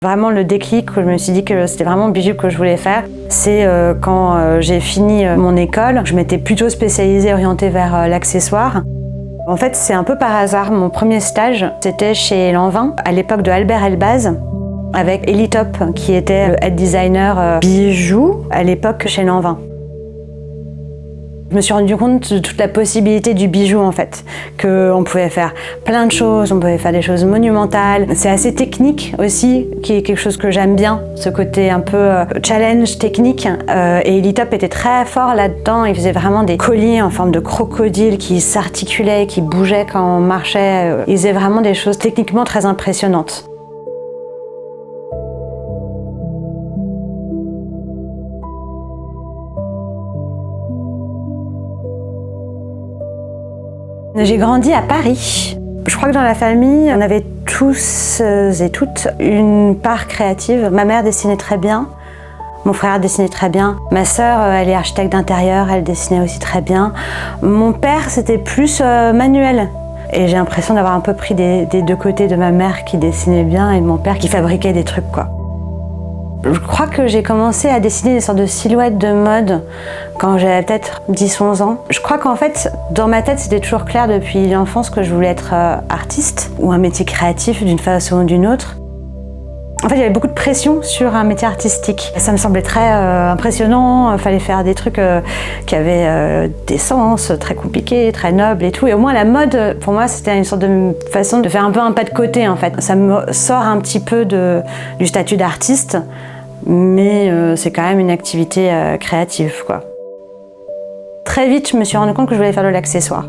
Vraiment le déclic où je me suis dit que c'était vraiment le bijou que je voulais faire, c'est quand j'ai fini mon école. Je m'étais plutôt spécialisée, orientée vers l'accessoire. En fait, c'est un peu par hasard. Mon premier stage, c'était chez Lanvin, à l'époque de Albert Elbaz, avec Elitop, qui était le head designer bijoux à l'époque chez Lanvin. Je me suis rendu compte de toute la possibilité du bijou en fait, qu'on pouvait faire plein de choses, on pouvait faire des choses monumentales. C'est assez technique aussi, qui est quelque chose que j'aime bien, ce côté un peu challenge technique. Et Elitop était très fort là-dedans, il faisait vraiment des colliers en forme de crocodile qui s'articulaient, qui bougeaient quand on marchait. Il faisait vraiment des choses techniquement très impressionnantes. J'ai grandi à Paris. Je crois que dans la famille, on avait tous et toutes une part créative. Ma mère dessinait très bien, mon frère dessinait très bien. Ma sœur, elle est architecte d'intérieur, elle dessinait aussi très bien. Mon père, c'était plus manuel. Et j'ai l'impression d'avoir un peu pris des deux côtés de ma mère qui dessinait bien et de mon père qui fabriquait des trucs, quoi. Je crois que j'ai commencé à dessiner des sortes de silhouettes de mode quand j'avais peut-être 10-11 ans. Je crois qu'en fait, dans ma tête, c'était toujours clair depuis l'enfance que je voulais être artiste ou un métier créatif d'une façon ou d'une autre. En fait, il y avait beaucoup de pression sur un métier artistique. Ça me semblait très impressionnant, il fallait faire des trucs qui avaient des sens très compliqués, très nobles et tout. Et au moins la mode, pour moi, c'était une sorte de façon de faire un peu un pas de côté en fait. Ça me sort un petit peu du statut d'artiste, mais c'est quand même une activité créative, quoi. Très vite, je me suis rendu compte que je voulais faire de l'accessoire.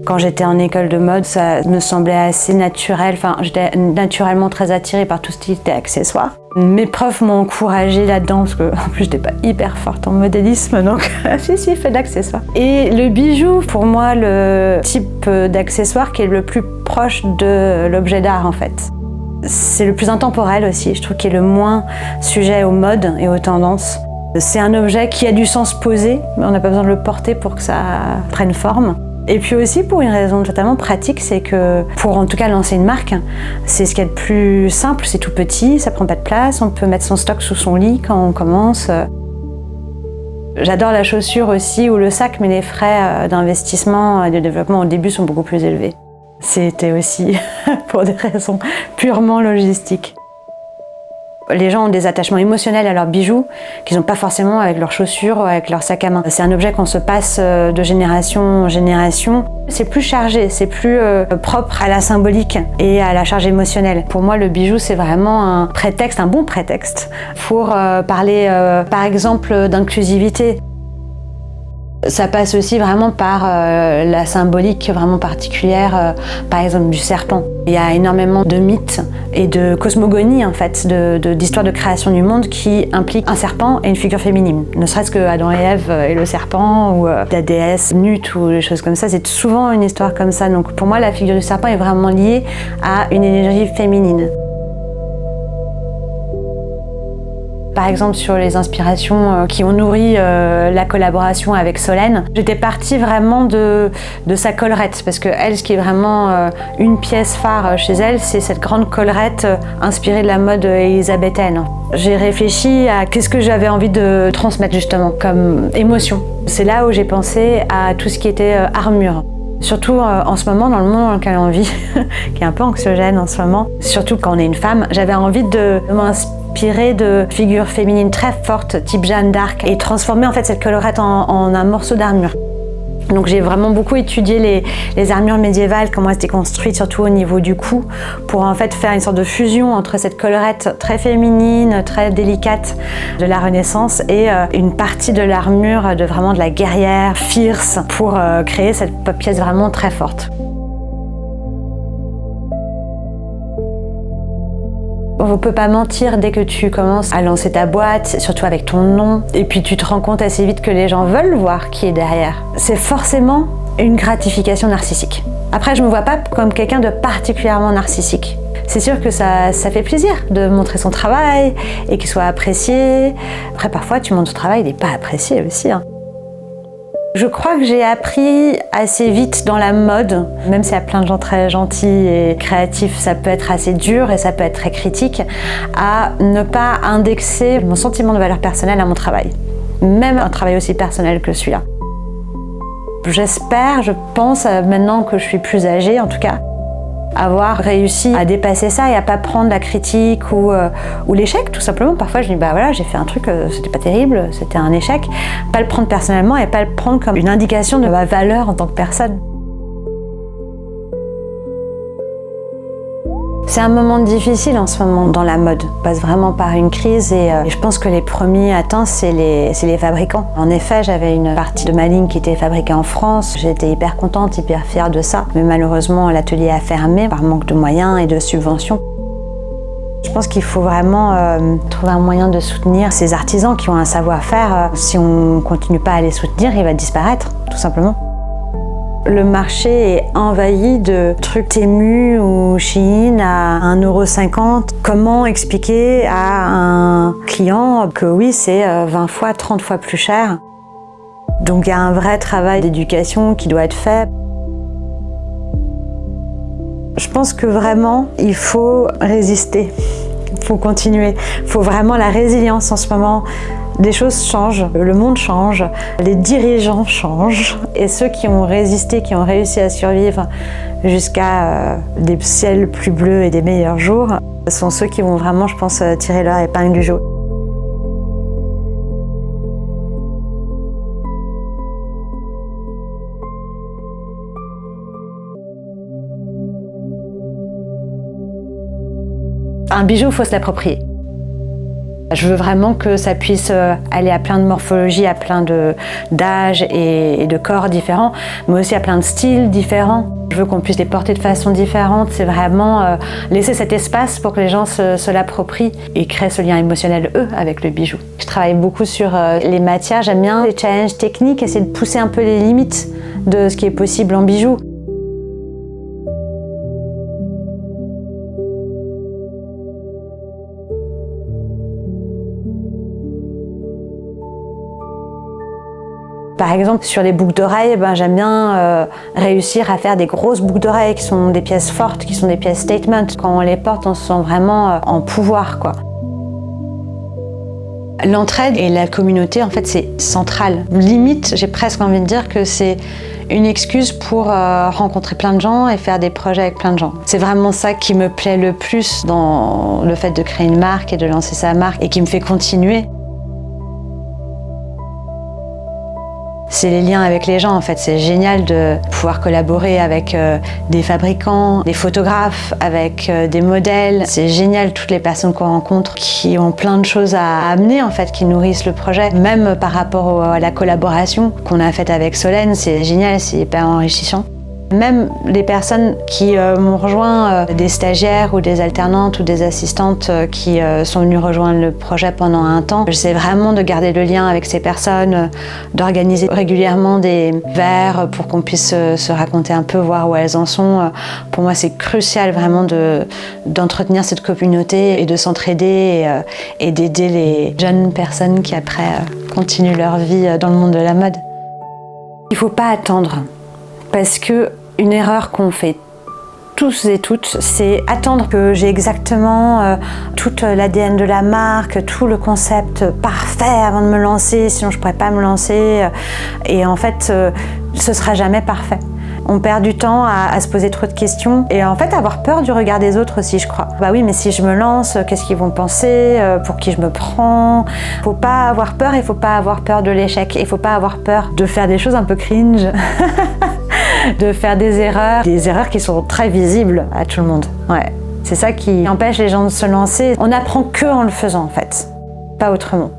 Quand j'étais en école de mode, ça me semblait assez naturel. Enfin, j'étais naturellement très attirée par tout ce qui était accessoires. Mes profs m'ont encouragée là-dedans parce que, en plus, j'étais pas hyper forte en modélisme, donc si, fais de l'accessoire. Et le bijou, pour moi, le type d'accessoire qui est le plus proche de l'objet d'art, en fait. C'est le plus intemporel aussi, je trouve qu'il est le moins sujet aux modes et aux tendances. C'est un objet qui a du sens posé, mais on n'a pas besoin de le porter pour que ça prenne forme. Et puis aussi pour une raison totalement pratique, c'est que pour en tout cas lancer une marque, c'est ce qu'il y a de plus simple, c'est tout petit, ça prend pas de place, on peut mettre son stock sous son lit quand on commence. J'adore la chaussure aussi ou le sac, mais les frais d'investissement et de développement au début sont beaucoup plus élevés. C'était aussi pour des raisons purement logistiques. Les gens ont des attachements émotionnels à leurs bijoux qu'ils n'ont pas forcément avec leurs chaussures ou avec leur sac à main. C'est un objet qu'on se passe de génération en génération. C'est plus chargé, c'est plus propre à la symbolique et à la charge émotionnelle. Pour moi, le bijou, c'est vraiment un prétexte, un bon prétexte pour parler, par exemple, d'inclusivité. Ça passe aussi vraiment par la symbolique vraiment particulière, par exemple du serpent. Il y a énormément de mythes et de cosmogonie en fait, d'histoires de création du monde qui impliquent un serpent et une figure féminine. Ne serait-ce que Adam et Ève et le serpent ou la déesse Nut ou des choses comme ça, c'est souvent une histoire comme ça. Donc pour moi, la figure du serpent est vraiment liée à une énergie féminine. Par exemple, sur les inspirations qui ont nourri la collaboration avec Solène, j'étais partie vraiment de sa collerette, parce que elle, ce qui est vraiment une pièce phare chez elle, c'est cette grande collerette inspirée de la mode élisabéthaine. J'ai réfléchi à qu'est-ce que j'avais envie de transmettre justement comme émotion. C'est là où j'ai pensé à tout ce qui était armure. Surtout en ce moment, dans le monde dans lequel on vit, qui est un peu anxiogène en ce moment, surtout quand on est une femme, j'avais envie de m'inspirer de figures féminines très fortes, type Jeanne d'Arc, et transformer en fait cette collerette en un morceau d'armure. Donc j'ai vraiment beaucoup étudié les armures médiévales, comment elles étaient construites, surtout au niveau du cou, pour en fait faire une sorte de fusion entre cette collerette très féminine, très délicate de la Renaissance et une partie de l'armure de vraiment de la guerrière, fierce, pour créer cette pièce vraiment très forte. On ne peut pas mentir dès que tu commences à lancer ta boîte, surtout avec ton nom, et puis tu te rends compte assez vite que les gens veulent voir qui est derrière. C'est forcément une gratification narcissique. Après, je ne me vois pas comme quelqu'un de particulièrement narcissique. C'est sûr que ça fait plaisir de montrer son travail et qu'il soit apprécié. Après, parfois, tu montres ton travail, il n'est pas apprécié aussi. Je crois que j'ai appris assez vite dans la mode, même s'il y a plein de gens très gentils et créatifs, ça peut être assez dur et ça peut être très critique, à ne pas indexer mon sentiment de valeur personnelle à mon travail. Même un travail aussi personnel que celui-là. J'espère, je pense, maintenant que je suis plus âgée en tout cas, avoir réussi à dépasser ça et à pas prendre la critique ou l'échec tout simplement. Parfois je dis bah voilà, j'ai fait un truc, c'était pas terrible, c'était un échec. Pas le prendre personnellement et pas le prendre comme une indication de ma valeur en tant que personne. C'est un moment difficile en ce moment dans la mode. On passe vraiment par une crise et je pense que les premiers atteints, c'est les fabricants. En effet, j'avais une partie de ma ligne qui était fabriquée en France. J'étais hyper contente, hyper fière de ça. Mais malheureusement, l'atelier a fermé par manque de moyens et de subventions. Je pense qu'il faut vraiment trouver un moyen de soutenir ces artisans qui ont un savoir-faire. Si on ne continue pas à les soutenir, il va disparaître, tout simplement. Le marché est envahi de trucs Temu ou Shein à 1,50 €. Comment expliquer à un client que oui, c'est 20 fois, 30 fois plus cher? Donc il y a un vrai travail d'éducation qui doit être fait. Je pense que vraiment, il faut résister, il faut continuer. Il faut vraiment la résilience en ce moment. Des choses changent, le monde change, les dirigeants changent et ceux qui ont résisté, qui ont réussi à survivre jusqu'à des ciels plus bleus et des meilleurs jours sont ceux qui vont vraiment, je pense, tirer leur épingle du jeu. Un bijou, il faut se l'approprier. Je veux vraiment que ça puisse aller à plein de morphologies, à plein d'âges et de corps différents, mais aussi à plein de styles différents. Je veux qu'on puisse les porter de façon différente. C'est vraiment laisser cet espace pour que les gens se l'approprient et créent ce lien émotionnel, eux, avec le bijou. Je travaille beaucoup sur les matières. J'aime bien les challenges techniques, essayer de pousser un peu les limites de ce qui est possible en bijou. Par exemple, sur les boucles d'oreilles, j'aime bien réussir à faire des grosses boucles d'oreilles qui sont des pièces fortes, qui sont des pièces statement. Quand on les porte, on se sent vraiment en pouvoir, quoi. L'entraide et la communauté, en fait, c'est central. Limite, j'ai presque envie de dire que c'est une excuse pour rencontrer plein de gens et faire des projets avec plein de gens. C'est vraiment ça qui me plaît le plus dans le fait de créer une marque et de lancer sa marque et qui me fait continuer. C'est les liens avec les gens, en fait. C'est génial de pouvoir collaborer avec des fabricants, des photographes, avec des modèles. C'est génial toutes les personnes qu'on rencontre qui ont plein de choses à amener, en fait, qui nourrissent le projet. Même par rapport à la collaboration qu'on a faite avec Solène, c'est génial, c'est hyper enrichissant. Même les personnes qui m'ont rejoint, des stagiaires ou des alternantes ou des assistantes qui sont venues rejoindre le projet pendant un temps, j'essaie vraiment de garder le lien avec ces personnes, d'organiser régulièrement des verres pour qu'on puisse se raconter un peu, voir où elles en sont. Pour moi, c'est crucial vraiment d'entretenir cette communauté et de s'entraider et d'aider les jeunes personnes qui après continuent leur vie dans le monde de la mode. Il ne faut pas attendre. Parce que une erreur qu'on fait tous et toutes, c'est attendre que j'ai exactement toute l'ADN de la marque, tout le concept parfait avant de me lancer, sinon je ne pourrais pas me lancer. Et en fait, ce ne sera jamais parfait. On perd du temps à se poser trop de questions et en fait avoir peur du regard des autres aussi, je crois. Bah oui, mais si je me lance, qu'est-ce qu'ils vont penser? Pour qui je me prends? Faut pas avoir peur, il faut pas avoir peur de l'échec. Il faut pas avoir peur de faire des choses un peu cringe. De faire des erreurs qui sont très visibles à tout le monde. Ouais. C'est ça qui empêche les gens de se lancer. On n'apprend que en le faisant, en fait, pas autrement.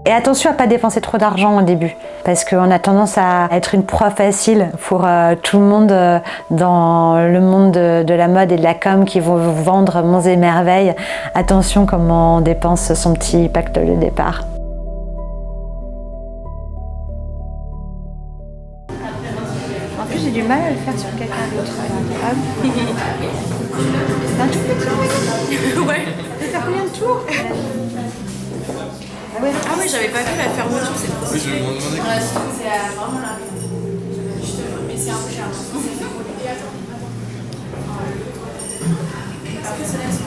Et attention à pas dépenser trop d'argent au début, parce qu'on a tendance à être une proie facile pour tout le monde dans le monde de la mode et de la com qui vont vous vendre monts et merveilles. Attention comment on dépense son petit pacte de départ. En plus, j'ai du mal à le faire sur quelqu'un d'autre. C'est un tout petit. Ouais. Ça fait faire combien de tours? Ah ouais. oui, j'avais pas vu la fermeture, c'est trop. Oui, je vais me demander. Ouais, c'est vraiment là. Mais c'est un peu cher. Après, ça laisse